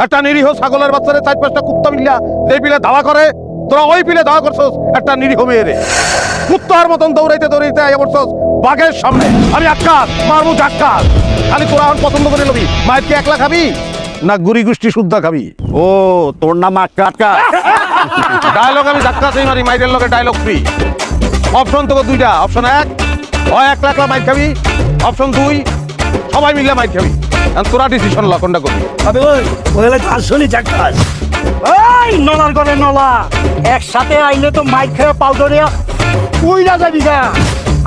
একটা নিরীহ ছাগলের বাচ্চারে 4-5টা কুত্তা মিল্লা যে পিলে ধাওয়া করে, তোরা ওই পিলে ধাওয়া করছস একটা নিরীহ মেয়েরে। কুত্তার মতন দৌড়াইতে দৌড়াইতে আইয়া পড়ছস বাঘের সামনে। আমি আক্কাস মারবো আক্কাস। খালি তোরা এখন পছন্দ করে লবি মায়েরকে একলা খাবি না গুড়ি গুষ্টি শুদ্ধা খাবি? ও তোর নাম আক্কাস? ডায়লগ আমি ধাক্কাতেই মারি, মাইরের লগে ডায়লগ ফ্রি। অপশন তোকে দুইটা, অপশন 1 হয় একলা একলা মাইর খাবি, অপশন 2 সবাই মিলে মাইর খাবি। তোরা ডিসিশন ল কোনটা করবি। আবে ওই ওইলে আসলে আক্কাস। ওই নলার করে নলা একসাথে আইলে তো মাইক খেয়ে পাল ধরিয়া উইরা যাবি গা।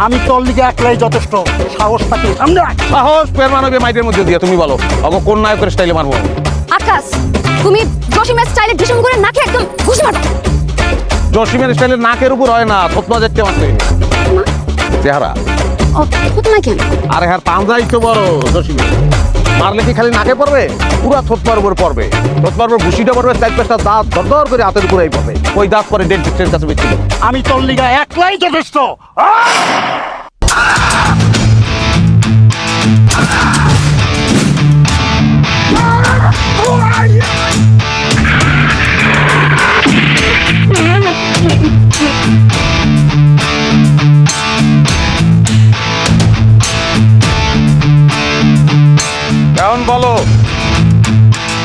আমি তোর লিগে একলাই যথেষ্ট। সাহস থাকে সামনে আয়। সাহস পের মানবে মাইটের মধ্যে দিয়ে। তুমি বলো অগো কোন নায়কের স্টাইলে মারবো? আকাশ, তুমি জসিমের স্টাইলে ঢিসুম করে নাকে একদম ঘুষ মারো। জসিমের স্টাইলে নাকের উপর হয় না, থতমা দেখতে মারছে চেহারা। ও থতমা কেন? আরে হ্যাঁ পাঞ্জাই তো বড় জসিমের। মারলে কি খালি নাকে পড়বে? পুরা থতমার উপর পড়বে। থতমার উপর ঘুষিটা পড়বে, 4-5টা দাঁত দরদর করে হাতের উপরেই পড়বে। ওই দাঁত পরে ডেন্টিস্টের কাছে বেঁচে। আমি তোর লিগে একলাই যথেষ্ট। এখন বলো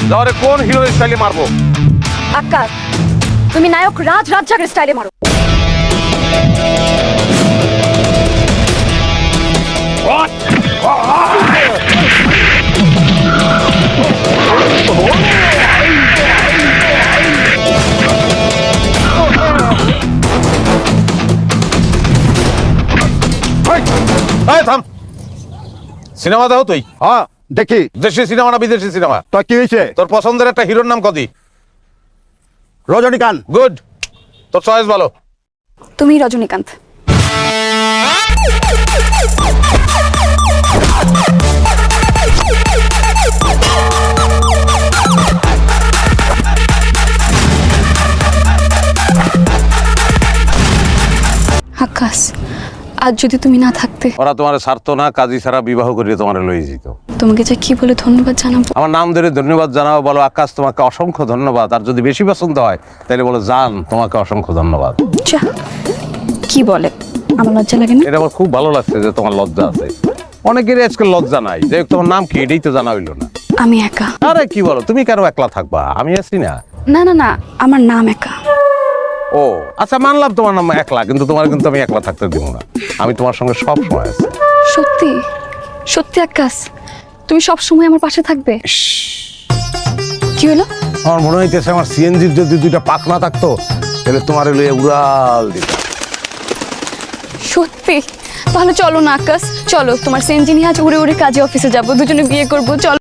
যাওয়ারে কোন হিরোর স্টাইলে মারবো? আকাশ, তুমি নায়ক রাজ রাজ্জাকের স্টাইলে মারো। থাম। সিনেমা দাও তুই? হ্যাঁ দেখি। দেশি সিনেমা না বিদেশি সিনেমা? তো কি হয়েছে? তোর পছন্দের একটা হিরোর নাম কদি? রজনীকান্ত। গুড, তোর চয়েস বলো। তুমি রজনীকান্ত। আকাশ, আজ যদি তুমি না থাকতে, ওরা তোমার ছাড়তো না, কাজী ছাড়া বিবাহ করিয়ে তোমার লয়ে যেত। তোমাকে যে কি বলে ধন্যবাদ জানাবো। আমার নাম ধরে ধন্যবাদ জানাও, বলো আকাশ তোমাকে অসংখ্য ধন্যবাদ। আর যদি বেশি পছন্দ হয় তাহলে বলো জান তোমাকে অসংখ্য ধন্যবাদ। যা, কি বলে? আমার লজ্জা লাগে না? এটা আমার খুব ভালো লাগছে যে তোমার লজ্জা আছে। অনেকেরই আজকে লজ্জা নাই। যে তোমার নাম কি এটাই তো জানা হইলো না। আমি একা। আরে কি বলো, তুমি কেন একলা থাকবা? আমি আছি না। না না না, আমার নাম একা। ও আচ্ছা, মানলাম তোমার নাম একলা, কিন্তু তোমার কিন্তু আমি একলা থাকতে দিব না। আমি তোমার সঙ্গে সব সময় আছি। সত্যি সত্যি আকাশ, তুমি সব সময় আমার পাশে থাকবে? কি হলো? আমার মনে হইতেছে আমার সিএনজির যদি 2টা পাখনা থাকতো তাহলে তোমার লইয়ে উড়াল দিত। সত্যি? তাহলে চলো না আকাশ, চলো তোমার সেঞ্জিনি আজ উড়ে উড়ে কাজে অফিসে যাবো, দুজনে বিয়ে করবো, চলো।